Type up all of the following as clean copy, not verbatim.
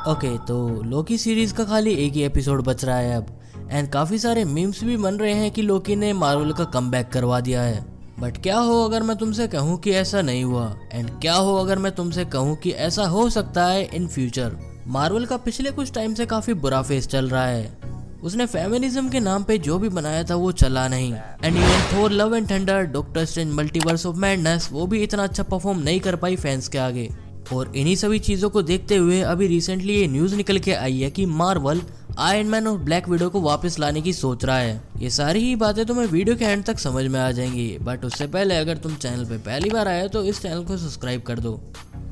Okay, तो Loki series का खाली एक ही एपिसोड बच रहा है अब। एंड काफ़ी सारे मीम्स भी बन रहे हैं कि लोकी ने मार्वल का कमबैक करवा दिया है। बट क्या हो अगर मैं तुमसे कहूँ कि ऐसा नहीं हुआ, एंड क्या हो अगर मैं तुमसे कहूँ कि ऐसा हो सकता है इन फ्यूचर। मार्वल का पिछले कुछ टाइम से काफ़ी बुरा फेस चल रहा है। उसने फेमिनिज्म के नाम पे जो भी बनाया था वो चला नहीं। And even Thor love and thunder, doctor strange multiverse of madness, वो भी इतना अच्छा परफॉर्म नहीं कर पाई फैंस के आगे। और इन्हीं सभी चीज़ों को देखते हुए अभी रिसेंटली ये न्यूज़ निकल के आई है कि मार्वल आयरन मैन और ब्लैक विडो को वापस लाने की सोच रहा है। ये सारी ही बातें तुम्हें वीडियो के एंड तक समझ में आ जाएंगी, बट उससे पहले अगर तुम चैनल पे पहली बार आए हो तो इस चैनल को सब्सक्राइब कर दो।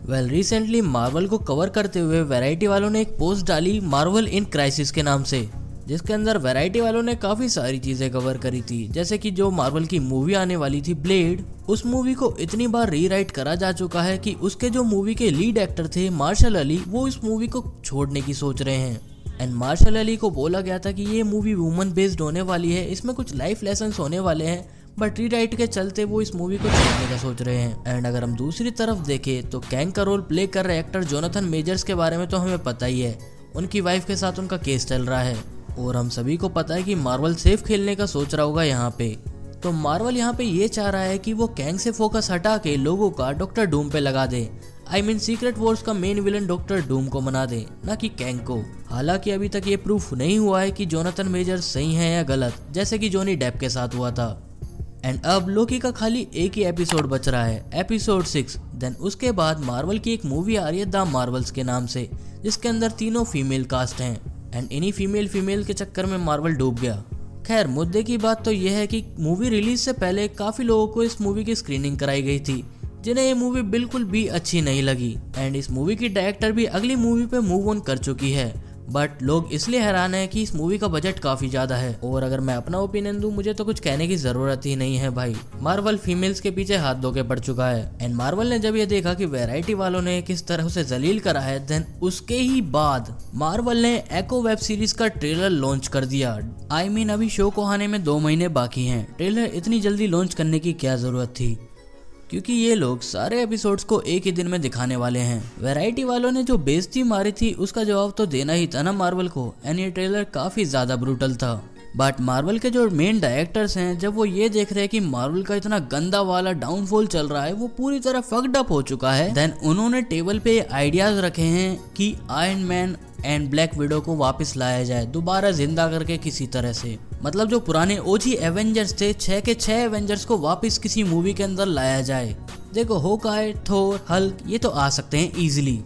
रिसेंटली मार्वल को कवर करते हुए वैरायटी वालों ने एक पोस्ट डाली मार्वल इन क्राइसिस के नाम से, जिसके अंदर वैरायटी वालों ने काफी सारी चीजें कवर करी थी। जैसे कि जो मार्वल की मूवी आने वाली थी ब्लेड, उस मूवी को इतनी बार रीराइट करा जा चुका है कि उसके जो मूवी के लीड एक्टर थे मार्शल अली, वो इस मूवी को छोड़ने की सोच रहे हैं। एंड मार्शल अली को बोला गया था कि ये मूवी वुमन बेस्ड होने वाली है, इसमें कुछ लाइफ लेसन्स होने वाले हैं, बट रीराइट के चलते वो इस मूवी को छोड़ने का सोच रहे हैं। एंड अगर हम दूसरी तरफ देखें तो कैंग का रोल प्ले कर रहे एक्टर जोनाथन मेजर्स के बारे में तो हमें पता ही है, उनकी वाइफ के साथ उनका केस चल रहा है। और हम सभी को पता है कि मार्वल सेफ खेलने का सोच रहा होगा यहाँ पे। तो मार्वल यहाँ पे ये चाह रहा है कि वो कैंग से फोकस हटा के लोगों का डॉक्टर डूम पे लगा दे। आई मीन सीक्रेट वॉर्स का मेन विलन डॉक्टर डूम को बना दे, ना कि कैंग को। हालांकि अभी तक ये प्रूफ नहीं हुआ है कि जोनाथन मेजर सही है या गलत, जैसे कि जॉनी डेप के साथ हुआ था। एंड अब लोकी का खाली एक ही एपिसोड बच रहा है, एपिसोड 6। देन उसके बाद मार्वल की एक मूवी आ रही है द मार्वल्स के नाम से, जिसके अंदर तीनों फीमेल कास्ट हैं। एंड इन्हीं फीमेल के चक्कर में मार्वल डूब गया। खैर, मुद्दे की बात तो यह है कि मूवी रिलीज से पहले काफी लोगों को इस मूवी की स्क्रीनिंग कराई गई थी, जिन्हें ये मूवी बिल्कुल भी अच्छी नहीं लगी। एंड इस मूवी की डायरेक्टर भी अगली मूवी पे मूव ऑन कर चुकी है, बट लोग इसलिए हैरान है कि इस मूवी का बजट काफी ज्यादा है। और अगर मैं अपना ओपिनियन दूं, मुझे तो कुछ कहने की जरूरत ही नहीं है भाई। मार्वल फीमेल्स के पीछे हाथ धो के पड़ चुका है। एंड मार्वल ने जब ये देखा कि वैरायटी वालों ने किस तरह उसे जलील करा है, देन उसके ही बाद मार्वल ने एको वेब सीरीज का ट्रेलर लॉन्च कर दिया। आई मीन अभी शो को आने में 2 महीने बाकी हैं। ट्रेलर इतनी जल्दी लॉन्च करने की क्या जरूरत थी, क्योंकि ये लोग सारे एपिसोड्स को एक ही दिन में दिखाने वाले हैं। वैरायटी वालों ने जो बेइज्जती मारी थी उसका जवाब तो देना ही था ना मार्वल को। एंड ये ट्रेलर काफी ज्यादा ब्रूटल था। बट मार्वल के जो मेन डायरेक्टर्स हैं, जब वो ये देख रहे हैं कि मार्वल का इतना गंदा वाला डाउनफॉल चल रहा है, वो पूरी तरह फक्ड अप हो चुका है, देन उन्होंने टेबल पे आइडियाज रखे हैं कि iron man and black window को वापस लाया जाए, दोबारा जिंदा करके किसी तरह से। मतलब जो पुराने ओजी एवेंजर्स थे, 6 के 6 एवेंजर्स को वापस किसी मूवी के अंदर लाया जाए। देखो, होकाय, थोर, हल्क, ये तो आ सकते हैं इजीली।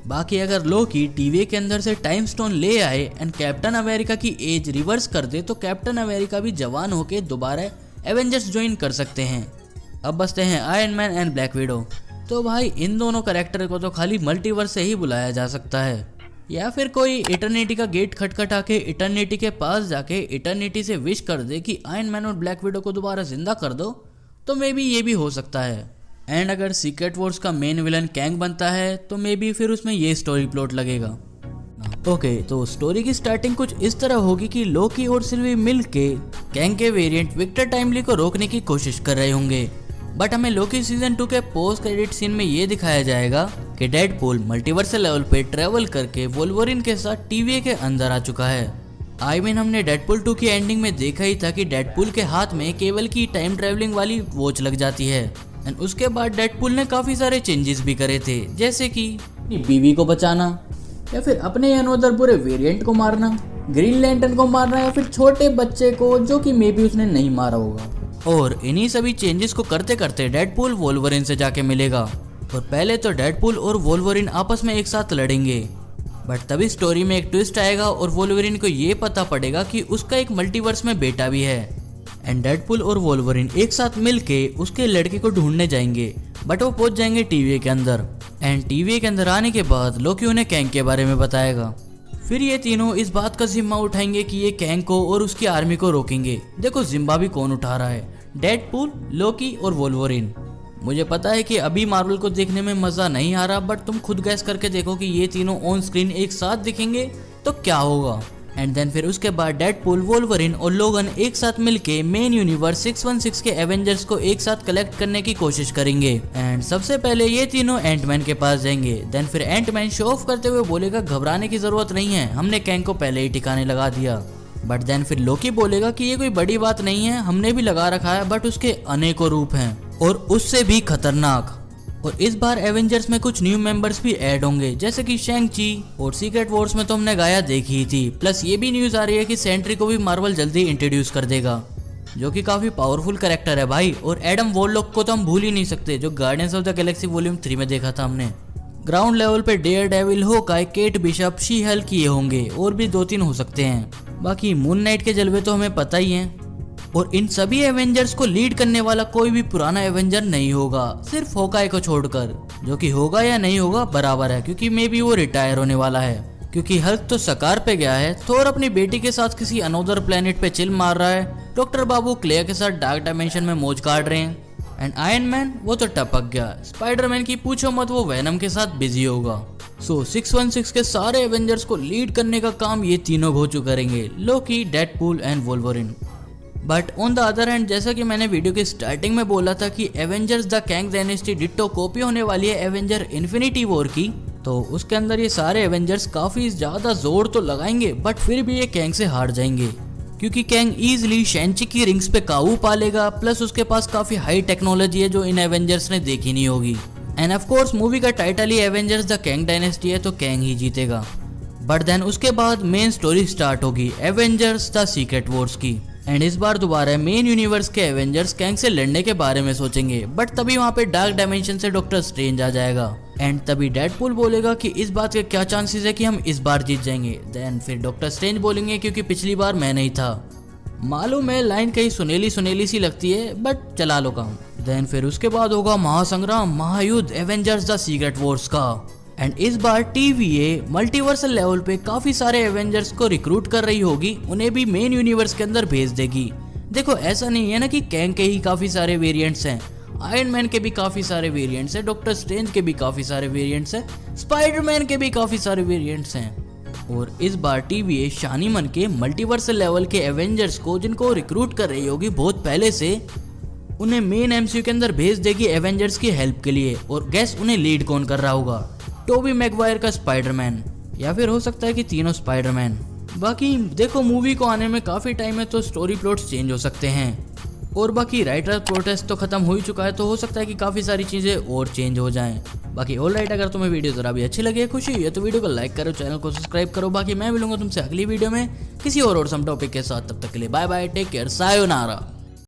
बाकी अगर लोकी टीवी के अंदर से टाइम स्टोन ले आए एंड कैप्टन अमेरिका की एज रिवर्स कर दे, तो कैप्टन अमेरिका भी जवान होके दोबारा एवेंजर्स ज्वाइन कर सकते हैं। अब बचते हैं iron man and black window. तो भाई इन दोनों कैरेक्टर को तो खाली मल्टीवर्स से ही बुलाया जा सकता है, या फिर कोई इटर्निटी का गेट खटखटा के इटर्निटी के पास जाके इटर्निटी से विश कर दे कि आयरन मैन और ब्लैक विडो को दोबारा जिंदा कर दो, तो मे बी ये भी हो सकता है। एंड अगर सीक्रेट वॉर्स का मेन विलन कैंग बनता है, तो मे बी फिर उसमें ये स्टोरी प्लॉट लगेगा। ओके, तो स्टोरी की स्टार्टिंग कुछ इस तरह होगी कि लोकी और सिल्वी मिल के कैंग के वेरिएंट विक्टर टाइमली को रोकने की कोशिश कर रहे होंगे। बट हमें लोकी सीजन 2 के पोस्ट क्रेडिट सीन में ये दिखाया जाएगा कि डेडपूल मल्टीवर्सल लेवल पे ट्रेवल करके वोल्वरिन के साथ टीवी के अंदर आ चुका है। आई मीन हमने डेडपूल 2 की एंडिंग में देखा ही था कि डेडपूल के हाथ में केबल की टाइम ट्रेवलिंग वाली वॉच लग जाती है। एंड उसके बाद डेडपूल ने काफी सारे चेंजेस भी करे थे, जैसे कि बीवी को बचाना, या फिर अपने अनोदर पूरे वेरिएंट को मारना, ग्रीन लैंटर्न को मारना, या फिर छोटे बच्चे को जो कि मे बी उसने नहीं मारा होगा। और इन्हीं सभी चेंजेस को करते करते डेडपूल वोल्वरिन से जाके मिलेगा। और पहले तो डेडपूल और वोल्वरिन आपस में एक साथ लड़ेंगे, बट तभी स्टोरी में एक ट्विस्ट आएगा और वोल्वरिन को ये पता पड़ेगा कि उसका एक मल्टीवर्स में बेटा भी है। एंड डेडपूल और वोल्वरिन एक साथ मिलके उसके लड़के को ढूंढने जाएंगे, बट वो पहुंच जाएंगे टीवी के अंदर। एंड टीवी के अंदर आने के बाद लोकी उन्हें कैंग के बारे में बताएगा। फिर ये तीनों इस बात का जिम्मा उठाएंगे कि ये कैंग को और उसकी आर्मी को रोकेंगे। देखो, जिम्मा भी कौन उठा रहा है, डेडपूल, लोकी और वोल्वरिन। मुझे पता है कि अभी मार्वल को देखने में मजा नहीं आ रहा, बट तुम खुद गैस करके देखो कि ये तीनों ऑन स्क्रीन एक साथ दिखेंगे तो क्या होगा। एंड देन फिर उसके बाद डेडपूल, वोल्वरिन और लोगन एक साथ मिलके मेन यूनिवर्स 616 के एवेंजर्स को एक साथ कलेक्ट करने की कोशिश करेंगे। एंड सबसे पहले ये तीनों एंटमैन के पास जाएंगे। देन फिर एंटमैन शो ऑफ करते हुए बोलेगा घबराने की जरूरत नहीं है, हमने कैंग को पहले ही ठिकाने लगा दिया। बट देन फिर लोकी बोलेगा कि ये कोई बड़ी बात नहीं है, हमने भी लगा रखा है, बट उसके अनेकों रूप हैं और उससे भी खतरनाक। और इस बार एवेंजर्स में कुछ न्यू मेंबर्स भी ऐड होंगे, जैसे कि शैंग ची, और सीक्रेट वॉर्स में तो हमने गाया देखी ही थी। प्लस ये भी न्यूज आ रही है कि सेंट्री को भी मार्वल जल्दी इंट्रोड्यूस कर देगा, जो कि काफी पावरफुल कैरेक्टर है भाई। और एडम वॉरलॉक को तो हम भूल ही नहीं सकते, जो Guardians of the Galaxy volume 3 में देखा था हमने। ग्राउंड लेवल पे Daredevil, Hawkeye, Kate Bishop, She Hulk ये होंगे, और भी 2-3 हो सकते हैं। बाकी मून नाइट के जलवे तो हमें पता ही है। और इन सभी एवेंजर्स को लीड करने वाला कोई भी पुराना एवेंजर नहीं होगा, सिर्फ होकाई को छोड़कर, जो कि होगा या नहीं होगा बराबर है, क्योंकि मे बी वो रिटायर होने वाला है। क्योंकि हल्क तो सकार पे गया है, थोर अपनी बेटी के साथ किसी अनोदर प्लेनेट पे चिल मार रहा है, डॉक्टर बाबू क्लेयर के साथ डार्क डायमेंशन में मौज काट रहे हैं, एंड आयरन मैन वो तो टपक गया। स्पाइडरमैन की पूछो मत, वो वेनम के साथ बिजी होगा। सो 616 के सारे एवेंजर्स को लीड करने का काम ये तीनों घोचू करेंगे, Loki, Deadpool and Wolverine. But on the other hand, जैसा कि मैंने वीडियो की स्टार्टिंग में बोला था कि Avengers the Kang dynasty ditto copy होने वाली है एवेंजर इन्फिनिटी वॉर की, तो उसके अंदर ये सारे एवेंजर्स काफी ज्यादा जोर तो लगाएंगे, बट फिर भी ये कैंग से हार जाएंगे, क्योंकि कैंग इजिली शेंची की रिंग्स पे काबू पा लेगा। प्लस उसके पास काफी हाई टेक्नोलॉजी है जो इन एवेंजर्स ने देखी नहीं होगी। एंड ऑफ कोर्स मूवी का title he Avengers the Kang dynasty है, तो कैंग ही जीतेगा। बट देन उसके बाद मेन स्टोरी स्टार्ट होगी एवेंजर्स द सीक्रेट वॉर्स की। एंड इस बार दोबारा मेन यूनिवर्स के एवेंजर्स कैंग से लड़ने के बारे में सोचेंगे, बट तभी वहाँ पे डार्क डायमेंशन से डॉक्टर स्ट्रेंज आ जाएगा। एंड तभी डेडपूल बोलेगा कि इस बात के क्या चांसेस है कि हम इस बार जीत जाएंगे। देन फिर डॉक्टर स्ट्रेंज बोलेंगे क्योंकि पिछली बार मैं नहीं था। मालूम है लाइन कहीं सुनेली सुनेली सी लगती है, बट चला लो काम। देन फिर उसके बाद होगा महासंग्राम, महायुद्ध एवेंजर्स द सीक्रेट वॉर्स का। एंड इस बार TVA मल्टीवर्सल लेवल पे काफी सारे एवेंजर्स को रिक्रूट कर रही होगी, उन्हें भी मेन यूनिवर्स के अंदर भेज देगी। देखो ऐसा नहीं है ना कि कैंग के ही काफी सारे वेरिएंट्स हैं, आयरन मैन के भी काफी सारे वेरिएंट्स हैं, डॉक्टर स्ट्रेंज के भी काफी सारे वेरिएंट्स हैं, स्पाइडरमैन के भी काफी सारे वेरिएंट्स हैं। और इस बार TVA शानी मन के मल्टीवर्सल लेवल के एवेंजर्स को, जिनको रिक्रूट कर रही होगी बहुत पहले से, उन्हें मेन MCU के अंदर भेज देगी एवेंजर्स की हेल्प के लिए। और गैस उन्हें लीड कौन कर रहा होगा? टोबी मैगवायर का स्पाइडरमैन, या फिर हो सकता है कि तीनों स्पाइडरमैन। बाकी देखो मूवी को आने में काफी टाइम है, तो स्टोरी प्लॉट्स चेंज हो सकते हैं। और बाकी राइटर प्रोटेस्ट तो खत्म हो ही चुका है, तो हो सकता है कि काफी सारी चीजें और चेंज हो जाएं। बाकी ऑल राइट, अगर तुम्हें वीडियो जरा भी अच्छी लगी, खुशी हुई है तो वीडियो को लाइक करो, चैनल को सब्सक्राइब करो। बाकी मैं मिलूंगा तुमसे अगली वीडियो में किसी और सम टॉपिक के साथ, तब तक के लिए bye bye, take care, sayonara.